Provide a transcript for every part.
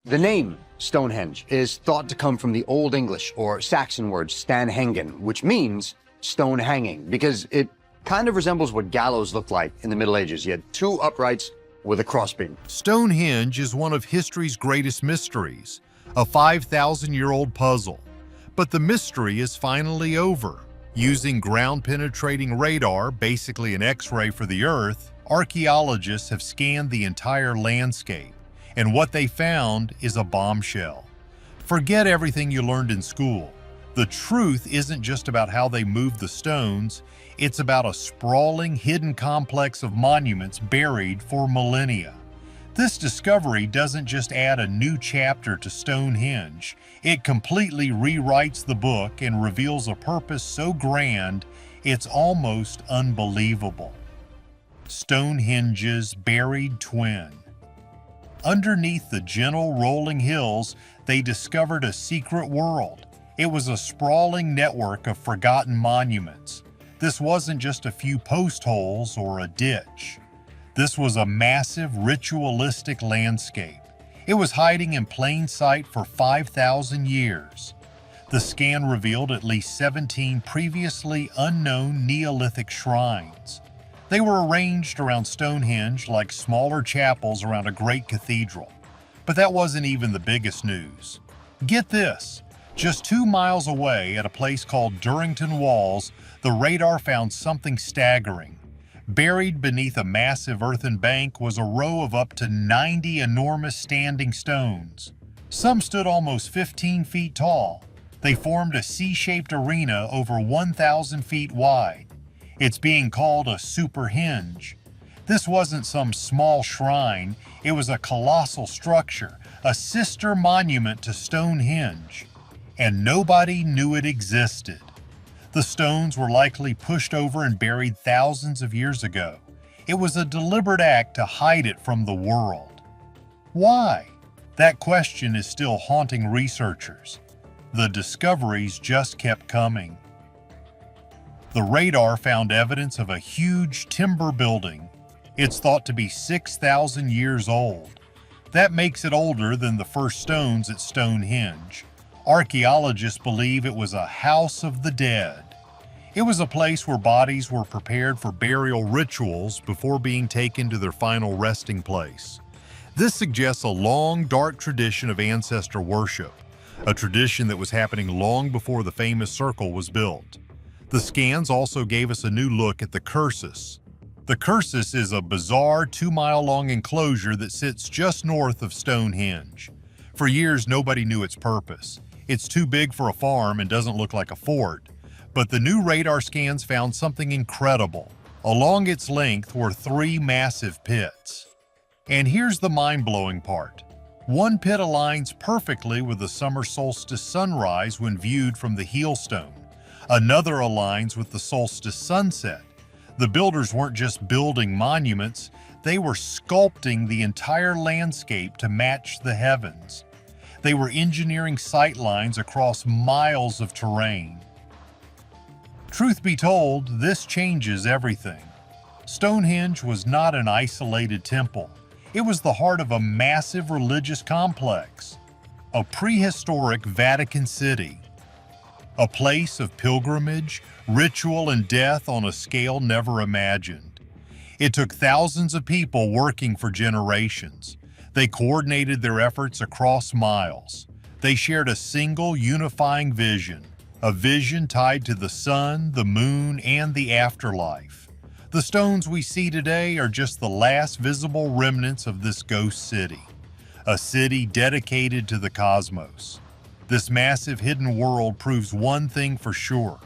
The name Stonehenge is thought to come from the Old English or Saxon word Stanhengen, which means stone hanging, because it kind of resembles what gallows looked like in the Middle Ages. You had two uprights with a crossbeam. Stonehenge is one of history's greatest mysteries, a 5,000-year-old puzzle. But the mystery is finally over. Using ground-penetrating radar, basically an X-ray for the Earth, archaeologists have scanned the entire landscape, and what they found is a bombshell. Forget everything you learned in school. The truth isn't just about how they moved the stones, it's about a sprawling, hidden complex of monuments buried for millennia. This discovery doesn't just add a new chapter to Stonehenge, it completely rewrites the book and reveals a purpose so grand, it's almost unbelievable. Stonehenge's buried twin. Underneath the gentle rolling hills, they discovered a secret world. It was a sprawling network of forgotten monuments. This wasn't just a few post holes or a ditch. This was a massive ritualistic landscape. It was hiding in plain sight for 5,000 years. The scan revealed at least 17 previously unknown Neolithic shrines. They were arranged around Stonehenge like smaller chapels around a great cathedral. But that wasn't even the biggest news. Get this, just 2 miles away at a place called Durrington Walls, the radar found something staggering. Buried beneath a massive earthen bank was a row of up to 90 enormous standing stones. Some stood almost 15 feet tall. They formed a C-shaped arena over 1,000 feet wide. It's being called a superhenge. This wasn't some small shrine, it was a colossal structure, a sister monument to Stonehenge. And nobody knew it existed. The stones were likely pushed over and buried thousands of years ago. It was a deliberate act to hide it from the world. Why? That question is still haunting researchers. The discoveries just kept coming. The radar found evidence of a huge timber building. It's thought to be 6,000 years old. That makes it older than the first stones at Stonehenge. Archaeologists believe it was a house of the dead. It was a place where bodies were prepared for burial rituals before being taken to their final resting place. This suggests a long, dark tradition of ancestor worship, a tradition that was happening long before the famous circle was built. The scans also gave us a new look at the Cursus. The Cursus is a bizarre 2-mile-long enclosure that sits just north of Stonehenge. For years, nobody knew its purpose. It's too big for a farm and doesn't look like a fort. But the new radar scans found something incredible. Along its length were 3 massive pits. And here's the mind-blowing part. One pit aligns perfectly with the summer solstice sunrise when viewed from the heelstone. Another aligns with the solstice sunset. The builders weren't just building monuments, they were sculpting the entire landscape to match the heavens. They were engineering sight lines across miles of terrain. Truth be told, this changes everything. Stonehenge was not an isolated temple. It was the heart of a massive religious complex, a prehistoric Vatican City. A place of pilgrimage, ritual, and death on a scale never imagined. It took thousands of people working for generations. They coordinated their efforts across miles. They shared a single unifying vision, a vision tied to the sun, the moon, and the afterlife. The stones we see today are just the last visible remnants of this ghost city, a city dedicated to the cosmos. This massive hidden world proves one thing for sure.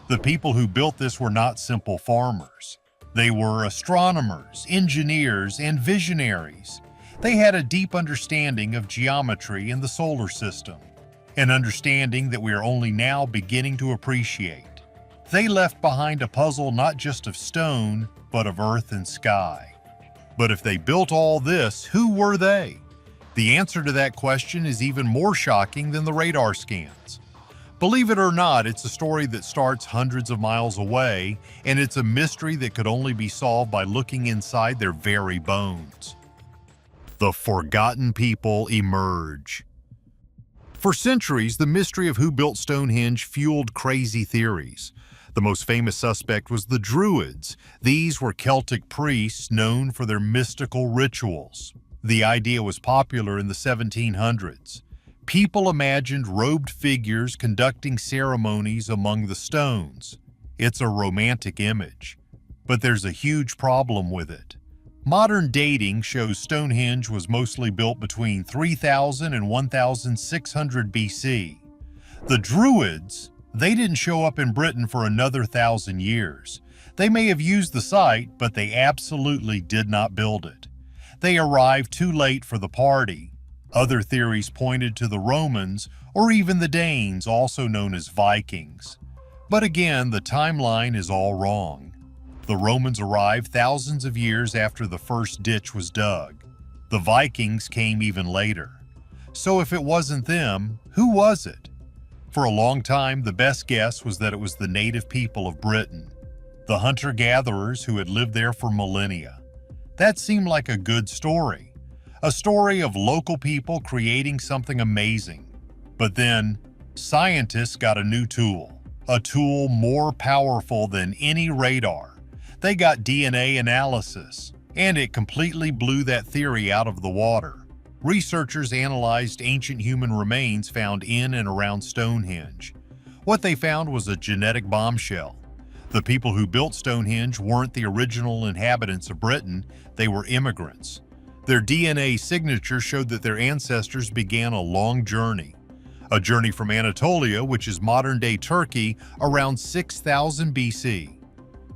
The people who built this were not simple farmers. They were astronomers, engineers, and visionaries. They had a deep understanding of geometry and the solar system, an understanding that we are only now beginning to appreciate. They left behind a puzzle not just of stone, but of earth and sky. But if they built all this, who were they? The answer to that question is even more shocking than the radar scans. Believe it or not, it's a story that starts hundreds of miles away, and it's a mystery that could only be solved by looking inside their very bones. The forgotten people emerge. For centuries, the mystery of who built Stonehenge fueled crazy theories. The most famous suspect was the Druids. These were Celtic priests known for their mystical rituals. The idea was popular in the 1700s. People imagined robed figures conducting ceremonies among the stones. It's a romantic image, but there's a huge problem with it. Modern dating shows Stonehenge was mostly built between 3000 and 1600 BC. The Druids, they didn't show up in Britain for another 1,000 years. They may have used the site, but they absolutely did not build it. They arrived too late for the party. Other theories pointed to the Romans or even the Danes, also known as Vikings. But again, the timeline is all wrong. The Romans arrived thousands of years after the first ditch was dug. The Vikings came even later. So if it wasn't them, who was it? For a long time, the best guess was that it was the native people of Britain, the hunter-gatherers who had lived there for millennia. That seemed like a good story, a story of local people creating something amazing. But then, scientists got a new tool, a tool more powerful than any radar. They got DNA analysis, and it completely blew that theory out of the water. Researchers analyzed ancient human remains found in and around Stonehenge. What they found was a genetic bombshell. The people who built Stonehenge weren't the original inhabitants of Britain, they were immigrants. Their DNA signature showed that their ancestors began a long journey. A journey from Anatolia, which is modern-day Turkey, around 6000 BC.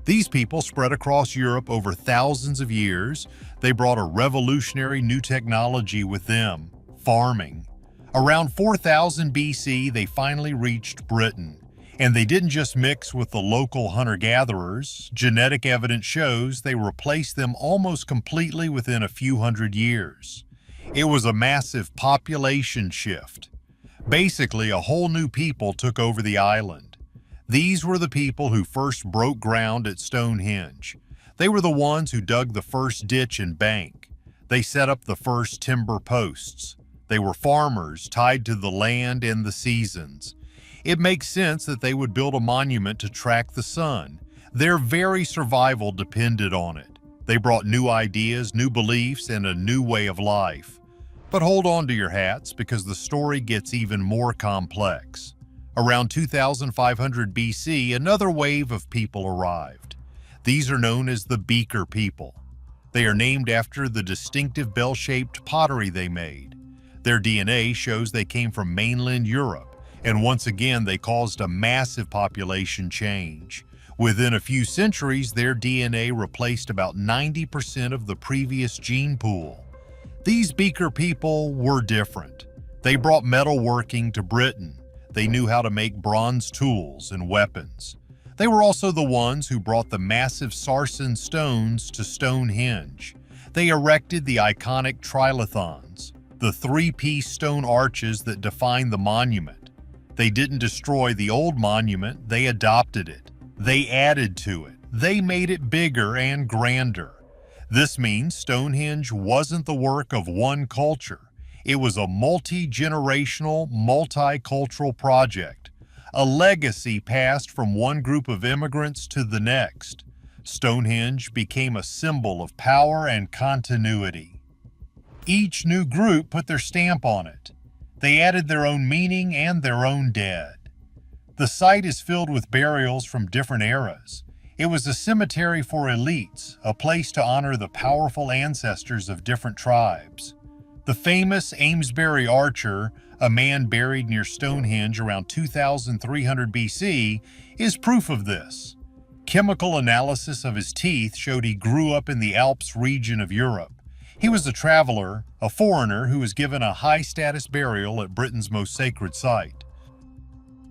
These people spread across Europe over thousands of years. They brought a revolutionary new technology with them, farming. Around 4000 BC, they finally reached Britain. And they didn't just mix with the local hunter-gatherers. Genetic evidence shows they replaced them almost completely within a few hundred years. It was a massive population shift. Basically, a whole new people took over the island. These were the people who first broke ground at Stonehenge. They were the ones who dug the first ditch and bank. They set up the first timber posts. They were farmers tied to the land and the seasons. It makes sense that they would build a monument to track the sun. Their very survival depended on it. They brought new ideas, new beliefs, and a new way of life. But hold on to your hats, because the story gets even more complex. Around 2500 BC, another wave of people arrived. These are known as the Beaker people. They are named after the distinctive bell-shaped pottery they made. Their DNA shows they came from mainland Europe, and once again they caused a massive population change. Within a few centuries, their DNA replaced about 90% of the previous gene pool. These Beaker people were different. They brought metalworking to Britain. They knew how to make bronze tools and weapons. They were also the ones who brought the massive sarsen stones to Stonehenge. They erected the iconic trilithons, the three-piece stone arches that define the monument. They didn't destroy the old monument, they adopted it. They added to it. They made it bigger and grander. This means Stonehenge wasn't the work of one culture. It was a multi-generational, multicultural project, a legacy passed from one group of immigrants to the next. Stonehenge became a symbol of power and continuity. Each new group put their stamp on it. They added their own meaning and their own dead. The site is filled with burials from different eras. It was a cemetery for elites, a place to honor the powerful ancestors of different tribes. The famous Amesbury Archer, a man buried near Stonehenge around 2300 BC, is proof of this. Chemical analysis of his teeth showed he grew up in the Alps region of Europe. He was a traveler, a foreigner who was given a high-status burial at Britain's most sacred site.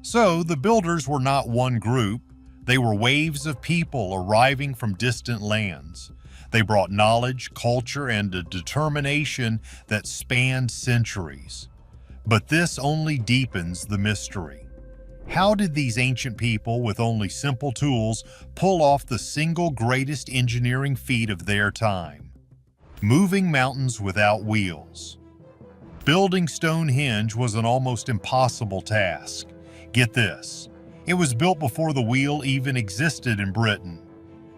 So, the builders were not one group. They were waves of people arriving from distant lands. They brought knowledge, culture, and a determination that spanned centuries. But this only deepens the mystery. How did these ancient people, with only simple tools, pull off the single greatest engineering feat of their time? Moving mountains without wheels. Building Stonehenge was an almost impossible task. Get this, it was built before the wheel even existed in Britain.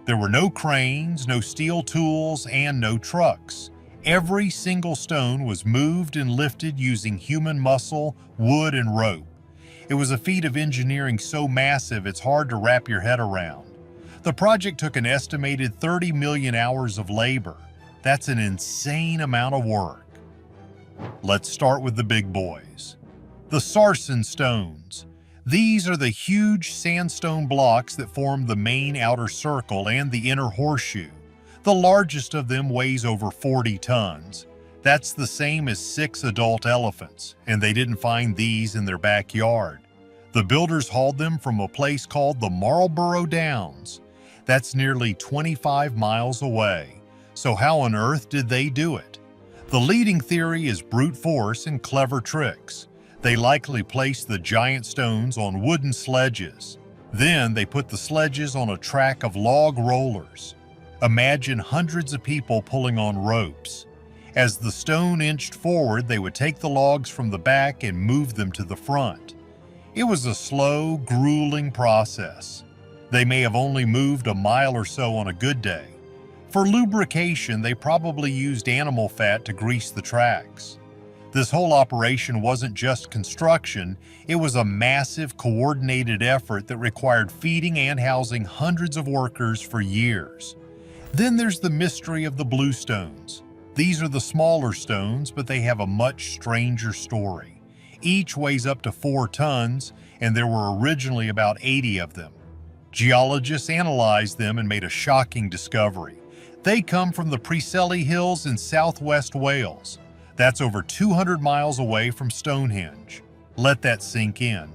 There were no cranes, no steel tools, and no trucks. Every single stone was moved and lifted using human muscle, wood, and rope. It was a feat of engineering so massive it's hard to wrap your head around. The project took an estimated 30 million hours of labor. That's an insane amount of work. Let's start with the big boys. The sarsen stones. These are the huge sandstone blocks that form the main outer circle and the inner horseshoe. The largest of them weighs over 40 tons. That's the same as 6 adult elephants, and they didn't find these in their backyard. The builders hauled them from a place called the Marlborough Downs. That's nearly 25 miles away. So how on earth did they do it? The leading theory is brute force and clever tricks. They likely placed the giant stones on wooden sledges. Then they put the sledges on a track of log rollers. Imagine hundreds of people pulling on ropes. As the stone inched forward, they would take the logs from the back and move them to the front. It was a slow, grueling process. They may have only moved a mile or so on a good day. For lubrication, they probably used animal fat to grease the tracks. This whole operation wasn't just construction, it was a massive, coordinated effort that required feeding and housing hundreds of workers for years. Then there's the mystery of the bluestones. These are the smaller stones, but they have a much stranger story. Each weighs up to 4 tons, and there were originally about 80 of them. Geologists analyzed them and made a shocking discovery. They come from the Preseli Hills in southwest Wales. That's over 200 miles away from Stonehenge. Let that sink in.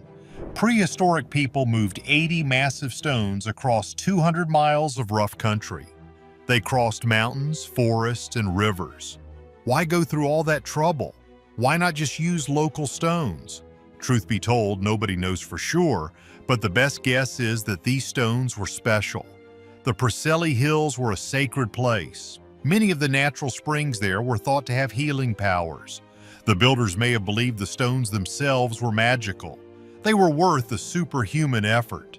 Prehistoric people moved 80 massive stones across 200 miles of rough country. They crossed mountains, forests, and rivers. Why go through all that trouble? Why not just use local stones? Truth be told, nobody knows for sure, but the best guess is that these stones were special. The Preseli Hills were a sacred place. Many of the natural springs there were thought to have healing powers. The builders may have believed the stones themselves were magical. They were worth a superhuman effort.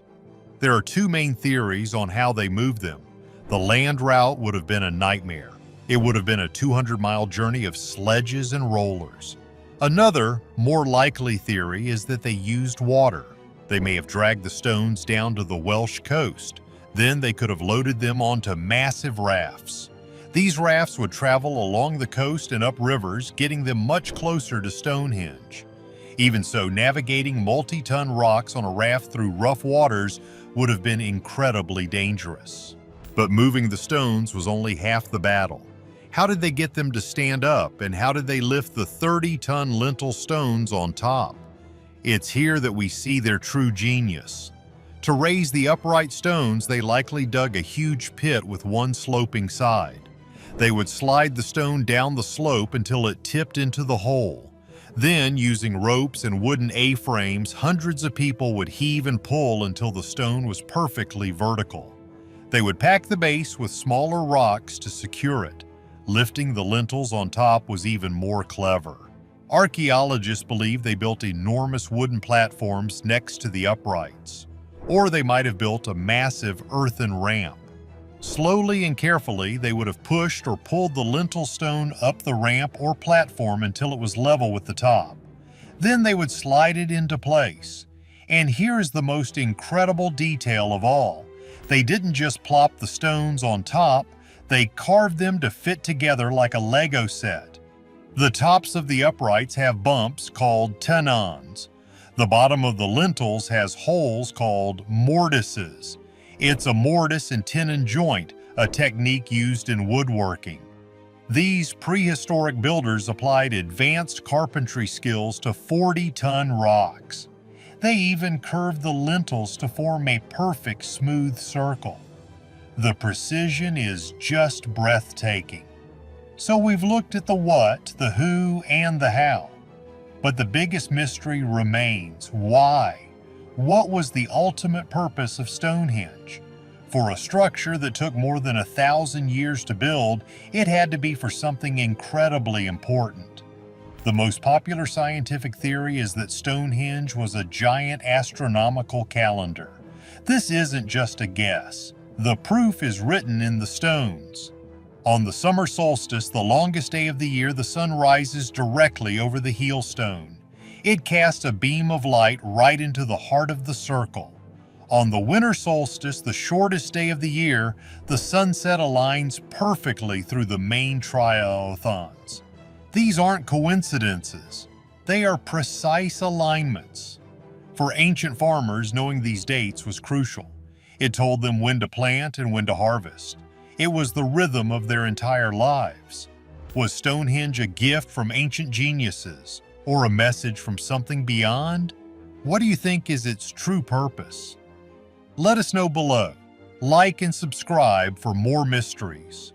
There are 2 main theories on how they moved them. The land route would have been a nightmare. It would have been a 200-mile journey of sledges and rollers. Another, more likely theory is that they used water. They may have dragged the stones down to the Welsh coast. Then they could have loaded them onto massive rafts. These rafts would travel along the coast and up rivers, getting them much closer to Stonehenge. Even so, navigating multi-ton rocks on a raft through rough waters would have been incredibly dangerous. But moving the stones was only half the battle. How did they get them to stand up, and how did they lift the 30-ton lintel stones on top? It's here that we see their true genius. To raise the upright stones, they likely dug a huge pit with one sloping side. They would slide the stone down the slope until it tipped into the hole. Then, using ropes and wooden A-frames, hundreds of people would heave and pull until the stone was perfectly vertical. They would pack the base with smaller rocks to secure it. Lifting the lintels on top was even more clever. Archaeologists believe they built enormous wooden platforms next to the uprights. Or they might have built a massive earthen ramp. Slowly and carefully, they would have pushed or pulled the lintel stone up the ramp or platform until it was level with the top. Then they would slide it into place. And here is the most incredible detail of all. They didn't just plop the stones on top, they carved them to fit together like a Lego set. The tops of the uprights have bumps called tenons. The bottom of the lintels has holes called mortices. It's a mortise and tenon joint, a technique used in woodworking. These prehistoric builders applied advanced carpentry skills to 40-ton rocks. They even curved the lintels to form a perfect smooth circle. The precision is just breathtaking. So we've looked at the what, the who, and the how. But the biggest mystery remains: why? What was the ultimate purpose of Stonehenge? For a structure that took more than 1,000 years to build, it had to be for something incredibly important. The most popular scientific theory is that Stonehenge was a giant astronomical calendar. This isn't just a guess. The proof is written in the stones. On the summer solstice, the longest day of the year, the sun rises directly over the heel stone. It casts a beam of light right into the heart of the circle. On the winter solstice, the shortest day of the year, the sunset aligns perfectly through the main triothons. These aren't coincidences. They are precise alignments. For ancient farmers, knowing these dates was crucial. It told them when to plant and when to harvest. It was the rhythm of their entire lives. Was Stonehenge a gift from ancient geniuses, or a message from something beyond? What do you think is its true purpose? Let us know below. Like and subscribe for more mysteries.